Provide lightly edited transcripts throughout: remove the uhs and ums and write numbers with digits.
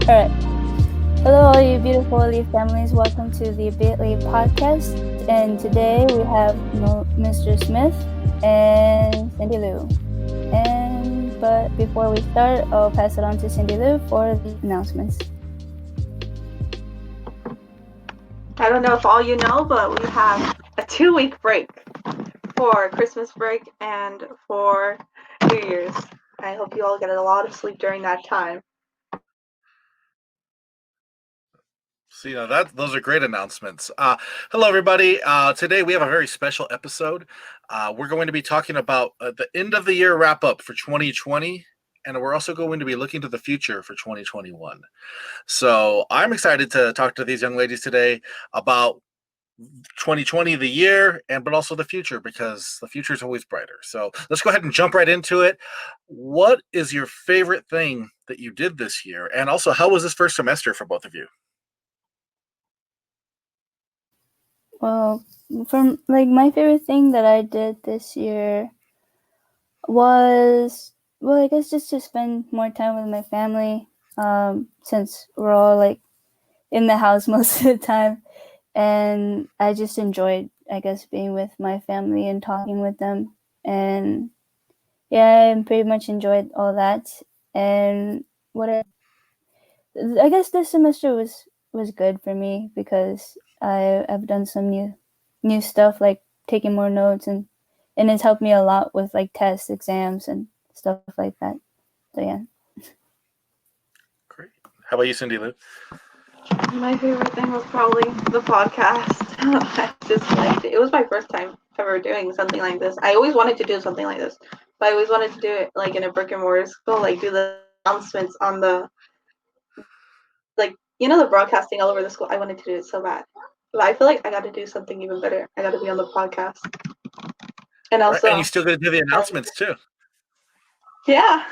Alright. Hello, all you beautiful Leaf families. Welcome to the Bitly podcast. And today we have Mr. Smith and Cindy Lou. But before we start, I'll pass it on to Cindy Lou for the announcements. I don't know if all you know, but we have a 2-week break for Christmas break and for New Year's. I hope you all get a lot of sleep during that time. See, those are great announcements. Hello, everybody. Today we have a very special episode. We're going to be talking about the end of the year wrap up for 2020, and we're also going to be looking to the future for 2021. So I'm excited to talk to these young ladies today about 2020, the year, but also the future, because the future is always brighter. So let's go ahead and jump right into it. What is your favorite thing that you did this year? And also, how was this first semester for both of you? Well, from my favorite thing that I did this year was, I guess just to spend more time with my family, since we're all in the house most of the time, and I just enjoyed, I guess, being with my family and talking with them, and yeah, I pretty much enjoyed all that. And I guess this semester was good for me because I've done some new stuff, like taking more notes, and it's helped me a lot with tests, exams, and stuff like that. So yeah. Great. How about you, Cindy Lou? My favorite thing was probably the podcast. I just liked it. It was my first time ever doing something like this. I always wanted to do something like this, but I always wanted to do it in a brick and mortar school, do the announcements on the the broadcasting all over the school. I wanted to do it so bad, but I feel like I got to do something even better. I got to be on the podcast, and also, right, and you still got to do the announcements too. Yeah.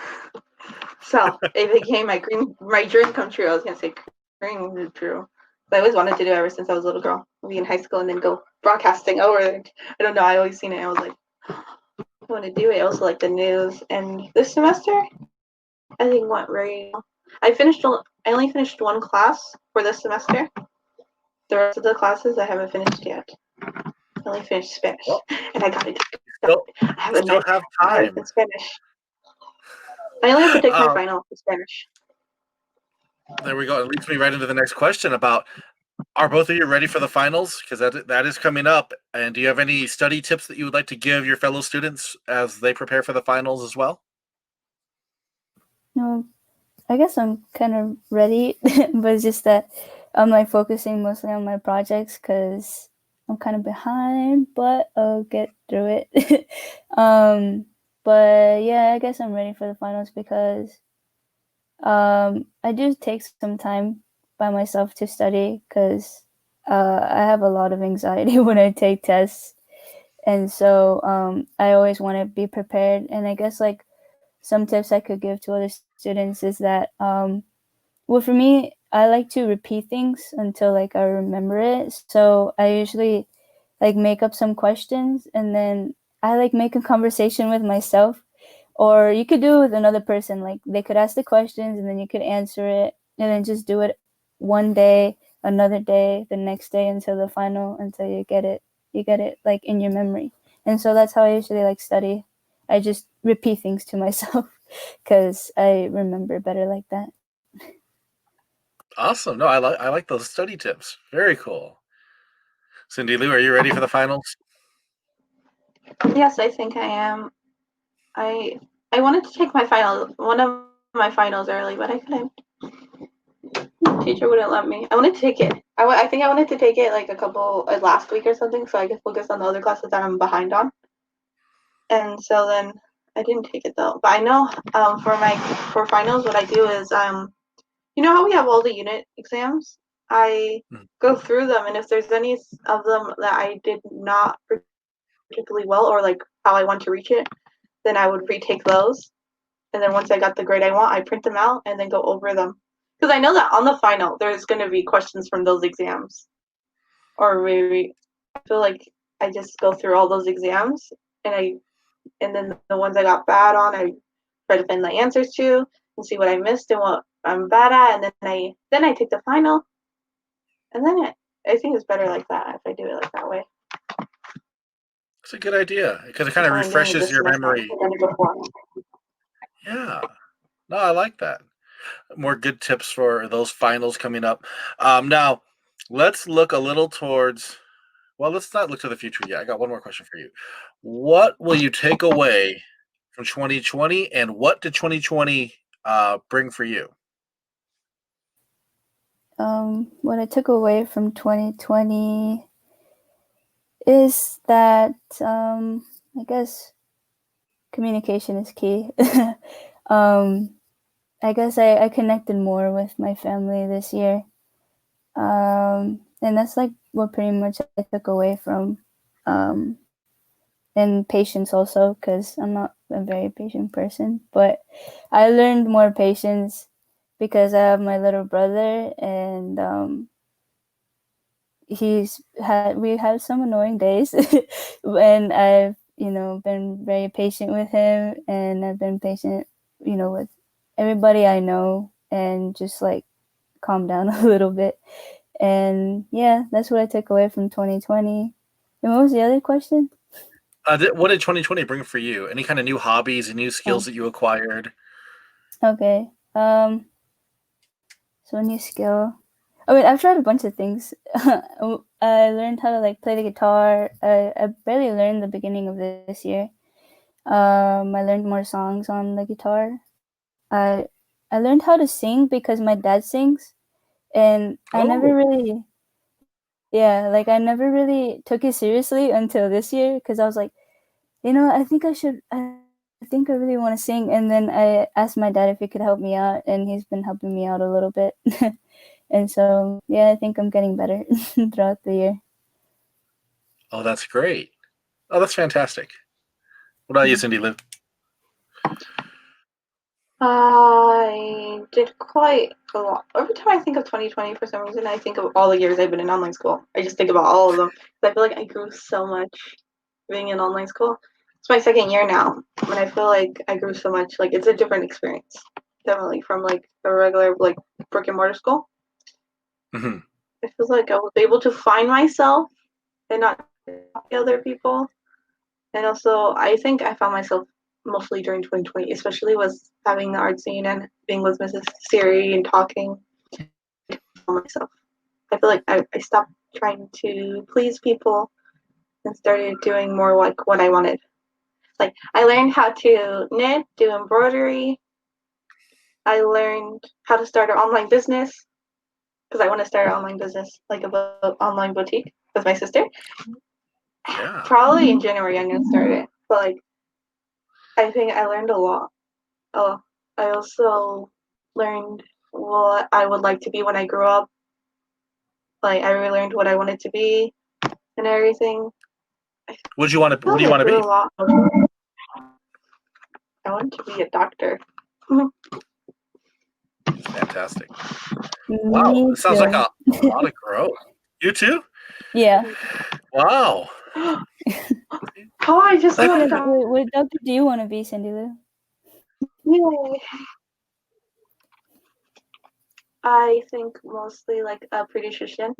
So it became my dream come true. I was gonna say dream come true. But I always wanted to do it ever since I was a little girl. Be in high school and then go broadcasting over there. I don't know. I always seen it. I was like, I want to do it. I also like the news. And this semester, I think went very well. I only finished one class for this semester. The rest of the classes I haven't finished yet. I only finished Spanish, and I got it. I still have time. In Spanish. I only have to take my final in Spanish. There we go. It leads me right into the next question about, are both of you ready for the finals? Because that is coming up. And do you have any study tips that you would like to give your fellow students as they prepare for the finals as well? No, I guess I'm kind of ready, but it's just that I'm focusing mostly on my projects because I'm kind of behind, but I'll get through it. But yeah, I guess I'm ready for the finals because I do take some time by myself to study because I have a lot of anxiety when I take tests, and so I always want to be prepared. And I guess some tips I could give to other students is that well, for me, I like to repeat things until I remember it. So I usually make up some questions, and then I make a conversation with myself. Or you could do it with another person. They could ask the questions, and then you could answer it, and then just do it one day, another day, the next day until the final, until you get it. You get it in your memory. And so that's how I usually study. I just repeat things to myself because I remember better like that. Awesome. No, I like those study tips. Very cool. Cindy Lou, are you ready for the finals? Yes, I think I am. I wanted to take one of my finals early, but I couldn't. The teacher wouldn't let me. I wanted to take it. I think I wanted to take it a couple last week or something, so I could focus on the other classes that I'm behind on. And so then I didn't take it though. But I know for finals, what I do is you know how we have all the unit exams? I go through them, and if there's any of them that I did not particularly well, or how I want to reach it, then I would retake those. And then once I got the grade I want, I print them out and then go over them. Because I know that on the final, there's going to be questions from those exams. Or maybe I feel like I just go through all those exams, and then the ones I got bad on, I try to find the answers to. and see what I missed and what I'm bad at, and then I take the final, and then I think it's better like that if I do it like that way. It's a good idea because it kind of I'm doing it refreshes this your semester. memory. I've done it before. Yeah. No, I like that. More good tips for those finals coming up. Now, let's look a little towards. Well, let's not look to the future yet. I got one more question for you. What will you take away from 2020, and what did 2020 bring for you? What I took away from 2020 is that I guess communication is key. I guess I connected more with my family this year. And that's like what pretty much I took away from. And patience also, because I'm not a very patient person. But I learned more patience because I have my little brother, and we have some annoying days, and I've been very patient with him, and I've been patient with everybody I know, and just like calm down a little bit. And yeah, that's what I took away from 2020. And what was the other question? What did 2020 bring for you? Any kind of new hobbies and new skills that you acquired? Okay. So a new skill. I mean, I've tried a bunch of things. I learned how to like play the guitar. I barely learned the beginning of this year. I learned more songs on the guitar. I I learned how to sing because my dad sings, and I never really, yeah, like I never really took it seriously until this year because I was like, I think I should. I think I really want to sing, and then I asked my dad if he could help me out, and he's been helping me out a little bit. And so, yeah, I think I'm getting better throughout the year. Oh, that's great. Oh, that's fantastic. What about you, Cindy Lou? I did quite a lot. Every time I think of 2020, for some reason, I think of all the years I've been in online school. I just think about all of them. I feel like I grew so much being in online school. It's my second year now, and I feel like I grew so much. Like, it's a different experience, definitely, from like a regular like brick and mortar school. Mm-hmm. It feels like I was able to find myself and not copy other people. And also, I think I found myself mostly during 2020, especially was having the art scene and being with Mrs. Siri and talking to myself. I feel like I stopped trying to please people and started doing more like what I wanted. Like, I learned how to knit, do embroidery. I learned how to start an online business because I want to start an online business, like online boutique with my sister. Yeah. Probably in January I'm gonna start it, but like I think I learned a lot. Oh, I also learned what I would like to be when I grew up. Like I really learned what I wanted to be and everything. What do you want to? What do you I want to grew be? a lot. I want to be a doctor. Fantastic. Wow, Me it sounds like too. a lot of growth. You too? Yeah. Wow. Oh, I just What, got that. what doctor do you want to be, Cindy Lou? Yay. I think mostly like a pediatrician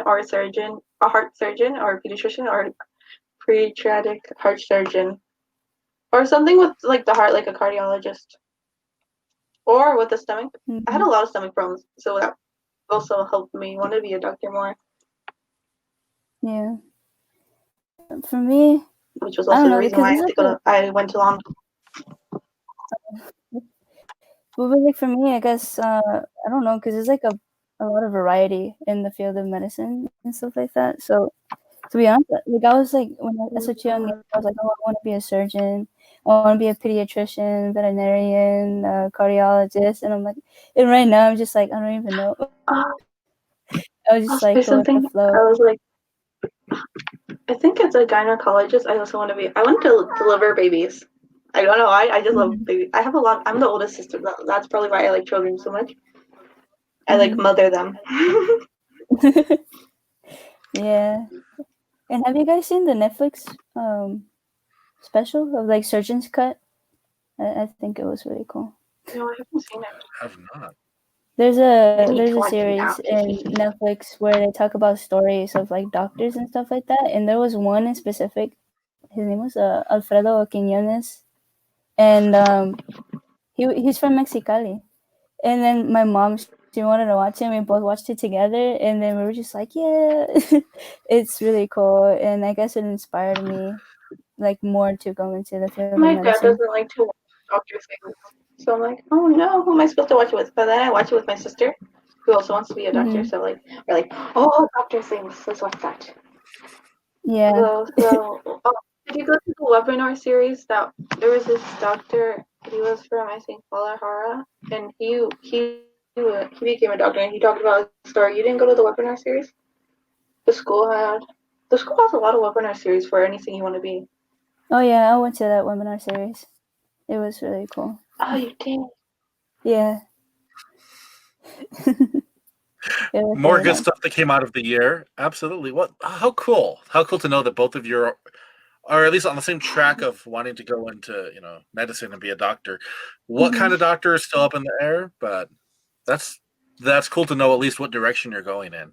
or a surgeon, a heart surgeon or a pediatrician or a pediatric heart surgeon, or something with like the heart, like a cardiologist, or with the stomach. Mm-hmm. I had a lot of stomach problems, so that also helped me want to be a doctor more. Yeah. For me, Which was I also don't the know reason because why it's I went to Long. but like for me, I guess I don't know because there's like a lot of variety in the field of medicine and stuff like that. So to be honest, like I was like when I was such a young age, I was like, oh, I want to be a surgeon, I want to be a pediatrician, veterinarian, cardiologist, and I'm like, and right now I'm just like I don't even know. I was I'll just say like going with something. the flow. I was like, I think as a gynecologist, I also want to be. I want to deliver babies. I don't know. I just love babies. I have a lot. I'm the oldest sister. That's probably why I like children so much. I like mother them. Yeah. And have you guys seen the Netflix special of like Surgeon's Cut? I think it was really cool. No, I haven't seen it. I have not. There's I a need there's to a watch it now. series in Netflix where they talk about stories of like doctors and stuff like that. And there was one in specific. His name was Alfredo Quiñones, and he's from Mexicali. And then my mom, she wanted to watch it. We both watched it together, and then we were just like, yeah, it's really cool. And I guess it inspired me like more to go into the field of My dad medicine. doesn't like to watch Doctor Things, so I'm like, oh no, who am I supposed to watch it with? But then I watch it with my sister, who also wants to be a doctor. Mhm. So like, we're like, oh, Doctor Things, let's watch that. Yeah. Did you go to the webinar series that there was this doctor? He was from, I think, Guadalajara, and he became a doctor, and he talked about his story. You didn't go to the webinar series? The school has a lot of webinar series for anything you want to be. Oh yeah, I went to that webinar series. It was really cool. Oh, you did. Yeah. It was More really good nice. stuff that came out of the year. Absolutely. What? How cool! How cool to know that both of you are at least on the same track of wanting to go into medicine and be a doctor. What kind of doctor is still up in the air, but that's cool to know at least what direction you're going in.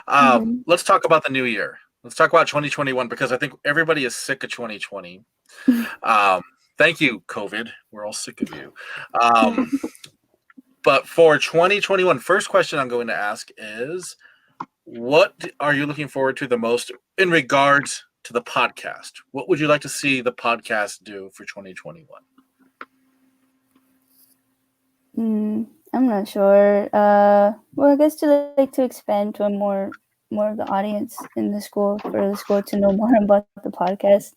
Mhm. Let's talk about the new year. Let's talk about 2021 because I think everybody is sick of 2020. Thank you, COVID. We're all sick of you. But for 2021, first question I'm going to ask is, what are you looking forward to the most in regards to the podcast? What would you like to see the podcast do for 2021? I'm not sure. Well, I guess to expand to a more of the audience in the school, for the school to know more about the podcast.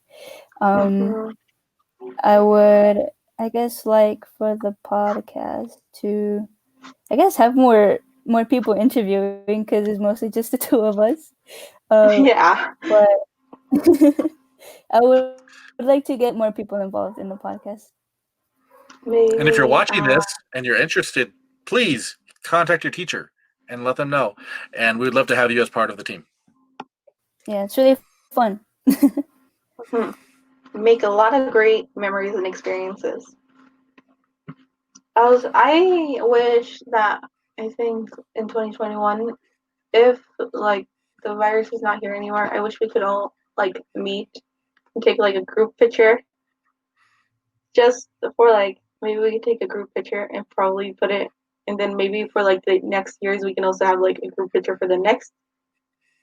I would, I guess, like for the podcast to, I guess, have more people interviewing because it's mostly just the two of us. Yeah. But I would like to get more people involved in the podcast. Maybe. And if you're watching this and you're interested, please contact your teacher and let them know. And we'd love to have you as part of the team. Yeah, it's really fun. Make a lot of great memories and experiences. I wish that, I think in 2021, if like the virus is not here anymore, I wish we could all like meet and take like a group picture. Just for like, maybe we could take a group picture and probably put it, and then maybe for like the next years we can also have like a group picture for the next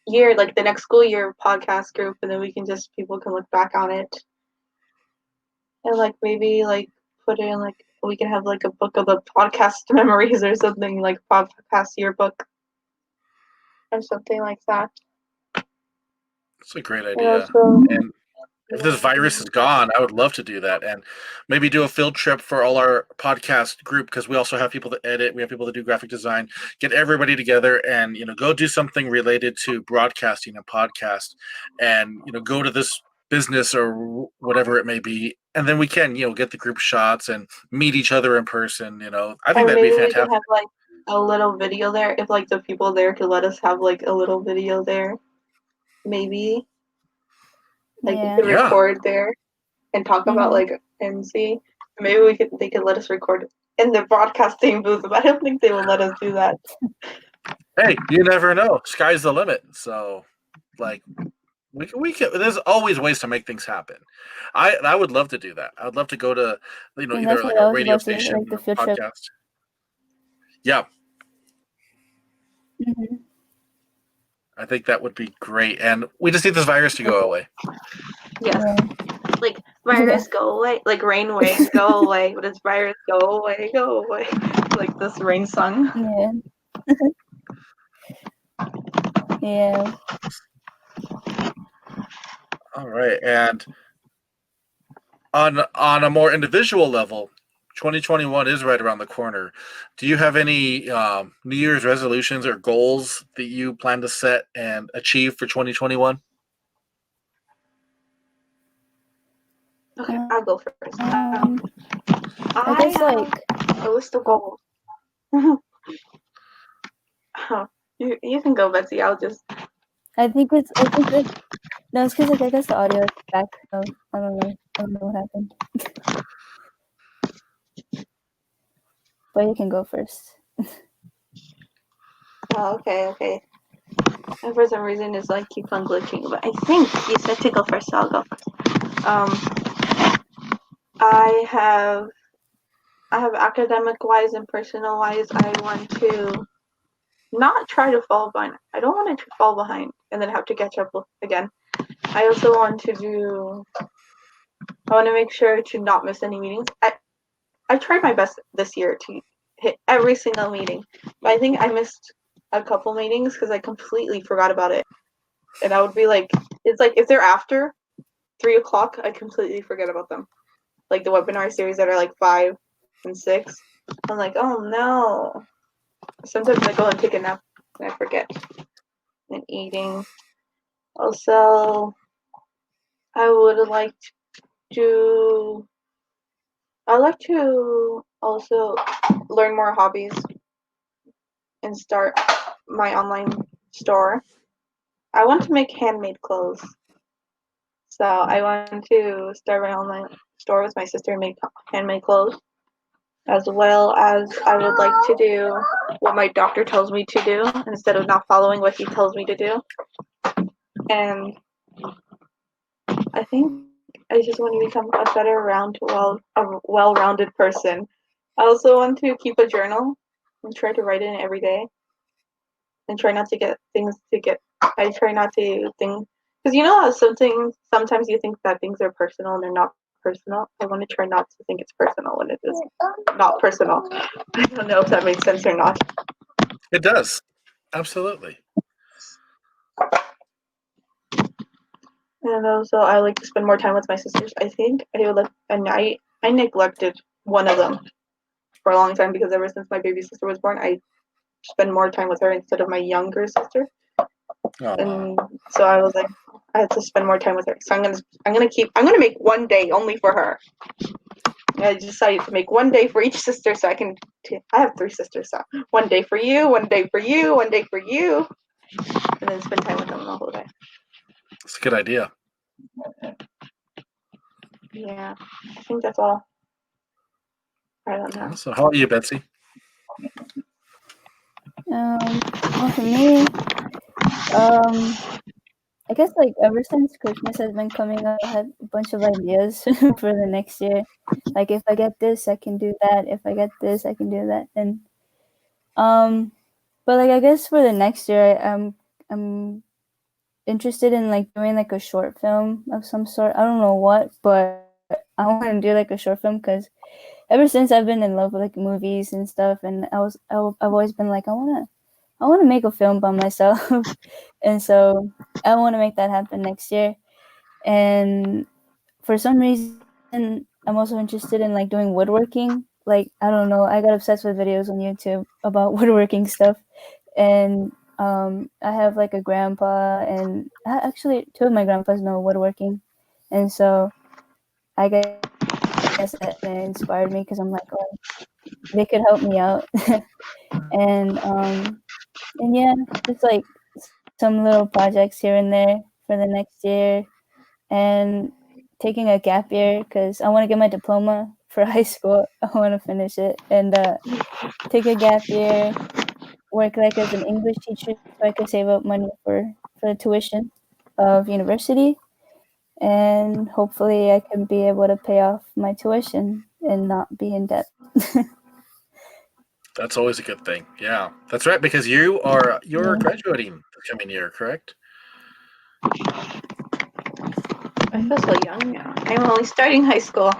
year, like the next school year podcast group, and then people can look back on it. And like maybe like put in like, we can have like a book of the podcast memories or something, like podcast yearbook or something like that. That's a great And idea. also, And if this virus is gone, I would love to do that and maybe do a field trip for all our podcast group because we also have people that edit, we have people that do graphic design, get everybody together and go do something related to broadcasting and podcast and go to this business or whatever it may be, and then we can get the group shots and meet each other in person. I think and that'd be maybe we can fantastic. have like a little video there if like the people there could let us have like a little video there. Maybe like we could Yeah. record there and talk about like and see. Maybe they could let us record in the broadcasting booth, but I don't think they will let us do that. Hey, you never know. Sky's the limit. So, like, we can. There's always ways to make things happen. I would love to do that. I would love to go to And either that's like what I a was radio about to say, station like the or field trip. podcast. Yeah, I think that would be great. And we just need this virus to go away. Yes. Yeah. Like virus go away, like rain waves go away. But it's virus go away, like this rain song. Yeah. Yeah. All right, and on a more individual level, 2021 is right around the corner. Do you have any New Year's resolutions or goals that you plan to set and achieve for 2021? Okay, I'll go first. I guess like a list of goals. You can go, Betsy. I'll just. I think it's no, it's because like I guess the audio is back. So I don't know what happened. but you can go first. Oh, okay. And for some reason, it's like keeps on glitching. But I think you said to go first, so I'll go first. I have academic-wise and personal-wise, I want to not try to fall behind. I don't want to fall behind and then have to catch up again. I also want to make sure to not miss any meetings. I tried my best this year to hit every single meeting, but I think I missed a couple meetings because I completely forgot about it. And I would be like, it's like if they're after 3:00, I completely forget about them. Like the webinar series that are like 5 and 6. I'm like, oh no. Sometimes I go and take a nap and I forget. And eating. Also, I would like to also learn more hobbies and start my online store. I want to make handmade clothes. So I want to start my online store with my sister and make handmade clothes. As well as I would like to do what my doctor tells me to do instead of not following what he tells me to do. And I think I just want to become a better well-rounded person. I also want to keep a journal and try to write in it every day. And try not to get things to get. I try not to think, because you know how sometimes you think that things are personal and they're not personal. I want to try not to think it's personal when it is not personal. I don't know if that makes sense or not. It does. Absolutely. And also, I like to spend more time with my sisters. I think I neglected one of them for a long time because ever since my baby sister was born, I spend more time with her instead of my younger sister. Aw. And so I was like, I had to spend more time with her. So I'm gonna make one day only for her. And I decided to make one day for each sister, so I have 3 sisters, so one day for you, one day for you, one day for you, and then spend time with them the whole day. It's a good idea. Yeah, I think that's all. I don't know. So, how are you, Betsy? Well, for me, I guess like ever since Christmas has been coming up, I had a bunch of ideas for the next year. Like if I get this, I can do that. If I get this, I can do that. And but like I guess for the next year, I'm interested in like doing like a short film of some sort. I don't know what, but I want to do like a short film because ever since I've been in love with like movies and stuff, and I've always been like I want to make a film by myself, and so I want to make that happen next year. And for some reason, I'm also interested in like doing woodworking. Like I don't know, I got obsessed with videos on YouTube about woodworking stuff, and I have like a grandpa, and actually 2 of my grandpas know woodworking, and so I guess that inspired me because I'm like, oh, they could help me out, and yeah, just like some little projects here and there for the next year, and taking a gap year because I want to get my diploma for high school. I want to finish it and take a gap year, work like as an English teacher so I could save up money for the tuition of university, and hopefully I can be able to pay off my tuition and not be in debt. That's always a good thing. Yeah, that's right. Because you're graduating the coming year, correct? I feel so young now. I'm only starting high school.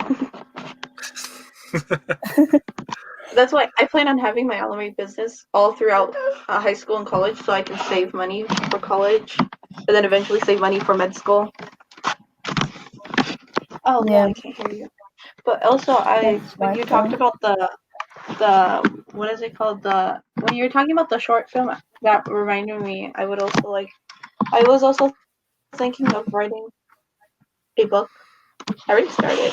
That's why I plan on having my online business all throughout high school and college so I can save money for college and then eventually save money for med school. Oh, no, Yeah. I can't hear you. But also, when you talked about what is it called? When you were talking about the short film, that reminded me, I was also thinking of writing a book. I already started,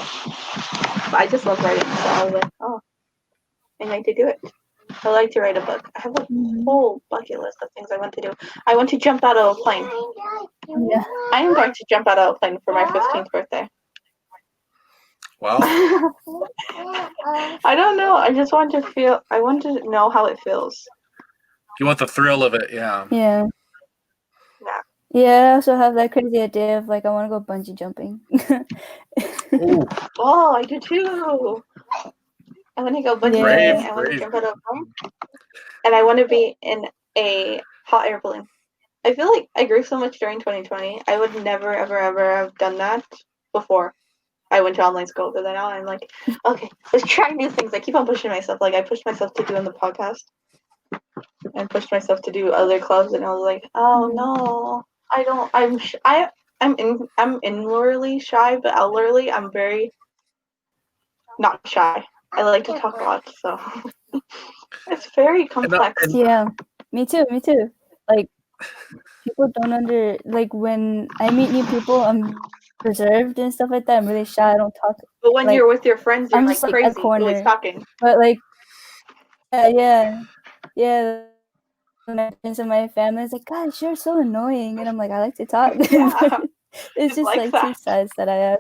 but I just love writing, so I was like, oh, I like to do it. I like to write a book. I have a whole bucket list of things I want to do. I want to jump out of a plane. Yeah. I am going to jump out of a plane for my 15th birthday. Well, I don't know. I just want to feel. I want to know how it feels. you want the thrill of it, yeah. Yeah. Yeah. Yeah, I also have that crazy idea of like I want to go bungee jumping. Ooh, Oh, I do too. I want to go bungee Yeah. jumping. I want to brave. jump out of a plane, and I want to be in a hot air balloon. I feel like I grew so much during 2020. I would never, ever, ever have done that before I went to online school. But then now I'm like, okay, let's try new things. I keep on pushing myself. Like I pushed myself to doing the podcast and pushed myself to do other clubs, and I was like, oh Mhm. no, I don't. I'm inwardly shy, but outwardly I'm very not shy. I like to talk a lot, so it's very complex. Yeah, me too. Like people don't like when I meet new people, I'm reserved and stuff like that. I'm really shy. I don't talk. But when Like you're with your friends, you're I'm like just like a crazy, always corner. talking. But like yeah. When I friends and my family is like, gosh, you're so annoying, and I'm like, I like to talk. Yeah, It's it's just like like two that. sides that I have.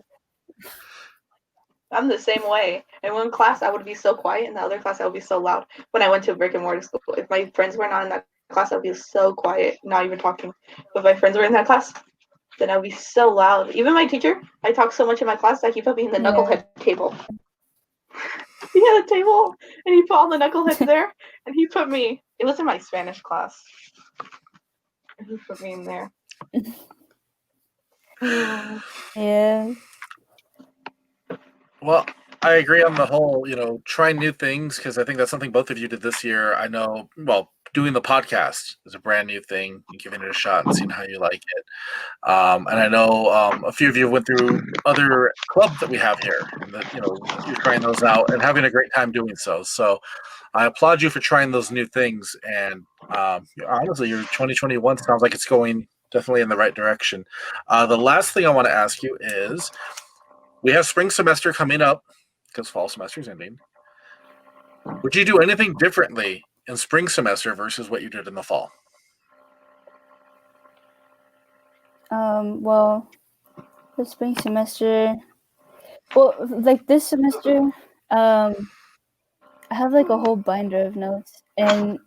I'm the same way. In one class, I would be so quiet. In the other class, I would be so loud. When I went to brick and mortar school, if my friends were not in that class, I would be so quiet, not even talking. But if my friends were in that class, then I would be so loud. Even my teacher, I talk so much in my class that he put me in the Yeah. knucklehead table. He had a table, and he put all the knuckleheads there, and he put me. It was in my Spanish class. And he put me in there. Yeah. Well, I agree on the whole, trying new things because I think that's something both of you did this year. I know, well, doing the podcast is a brand new thing, and giving it a shot and seeing how you like it. And I know a few of you went through other clubs that we have here, and that you're trying those out and having a great time doing so. So I applaud you for trying those new things. And honestly, your 2021 sounds like it's going definitely in the right direction. The last thing I want to ask you is, we have spring semester coming up because fall semester is ending. Would you do anything differently in spring semester versus what you did in the fall? Well, the spring semester. Well, like this semester, I have like a whole binder of notes, and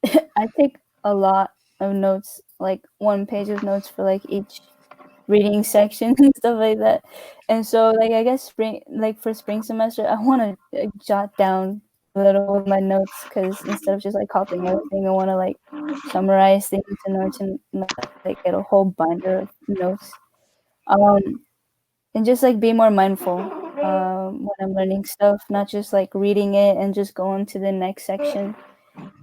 I take a lot of notes, like 1 page of notes for like each reading section and stuff like that. And so like I guess for spring semester, I want to jot down a little of my notes because instead of just like copying everything, I want to like summarize things into notes and like get a whole binder of notes. And just like be more mindful when I'm learning stuff, not just like reading it and just going to the next section.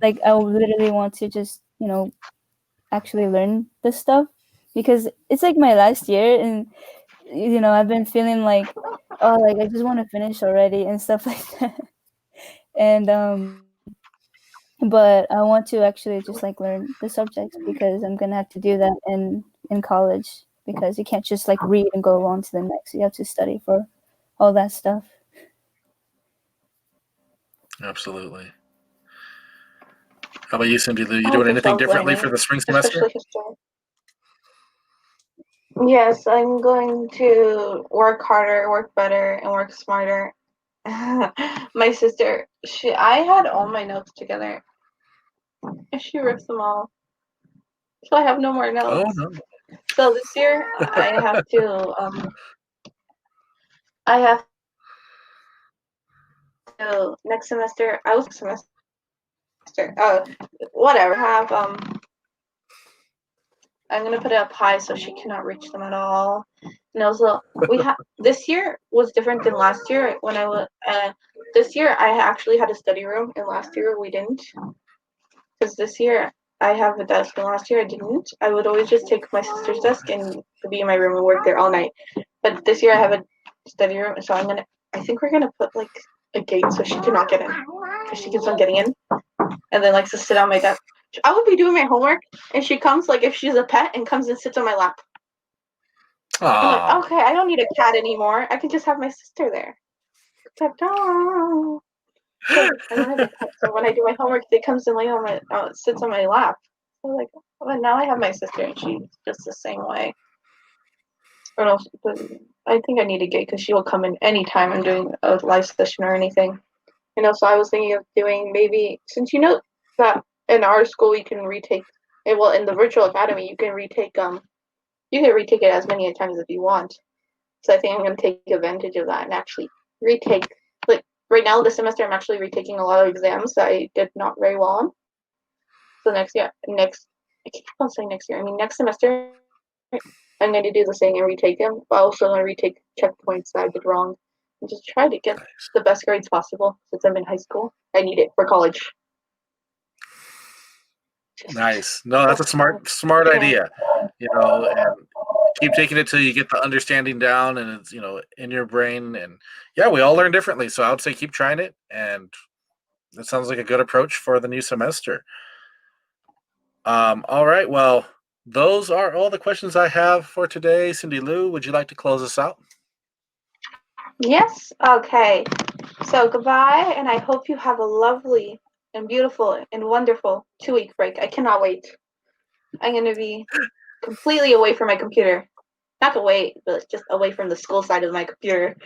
Like I literally want to just actually learn this stuff because it's like my last year, and I've been feeling like, oh, like I just want to finish already and stuff like that. And but I want to actually just like learn the subjects because I'm gonna have to do that in college because you can't just like read and go on to the next. You have to study for all that stuff. Absolutely. How about you, Cindy Lou? You I hope doing you're anything differently for self-learning, the spring semester? especially history. Yes, I'm going to work harder, work better, and work smarter. My sister, I had all my notes together, and she ripped them all, so I have no more Oh notes. no. So this year, I have to next semester. I was semester. Whatever. I'm gonna put it up high so she cannot reach them at all. And also, we have this year was different than last year. When I was this year, I actually had a study room, and last year we didn't. Because this year I have a desk, and last year I didn't. I would always just take my sister's desk and be in my room and work there all night. But this year I have a study room, so I think we're gonna put like a gate so she cannot get in, because she keeps on getting in, and then likes to sit on my desk. I would be doing my homework, and she comes like if she's a pet and comes and sits on my lap. I'm like, Ah, okay, I don't need a cat anymore. I can just have my sister there. Ta-da! I don't have a pet, so when I do my homework, they comes and sits on my lap. So like, well, now I have my sister, and she's just the same way. Or else, I think I need a gate because she will come in anytime I'm doing a live session or anything. So I was thinking of doing maybe, since that in our school you can retake, well, in the virtual academy you can retake it as many times as you want. So I think I'm going to take advantage of that and actually retake. Like right now, this semester, I'm actually retaking a lot of exams that I did not very well on. So I keep on saying next year. I mean, next semester, I'm going to do the same and retake them, but also going to retake checkpoints that I did wrong and just try to get the best grades possible since I'm in high school. I need it for college. Nice. No, that's a smart idea. And keep taking it till you get the understanding down and it's in your brain. And yeah, we all learn differently, so I would say keep trying it, and that sounds like a good approach for the new semester. All right, well, those are all the questions I have for today. Cindy Lou, would you like to close us out? Yes. Okay. So goodbye, and I hope you have a lovely and beautiful and wonderful 2-week break. I cannot wait. I'm going to be completely away from my computer. Not away, but just away from the school side of my computer.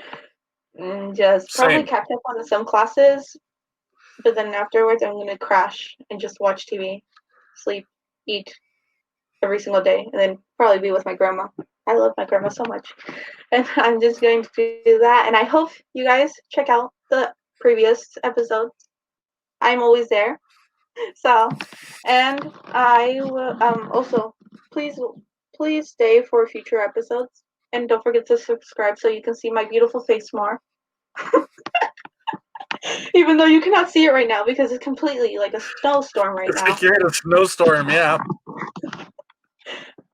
And just probably catch up on some classes. But then afterwards, I'm going to crash and just watch TV, sleep, eat every single day, and then probably be with my grandma. I love my grandma so much. And I'm just going to do that. And I hope you guys check out the previous episodes. I'm always there. So, and I will also please stay for future episodes, and don't forget to subscribe so you can see my beautiful face more. Even though you cannot see it right now because it's completely like a snowstorm right now. You're in a snowstorm, yeah.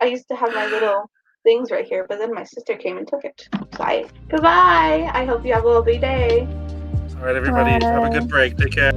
I used to have my little things right here, but then my sister came and took it. Bye. Goodbye. I hope you have a lovely day. All right, everybody. Have a good break. Take care.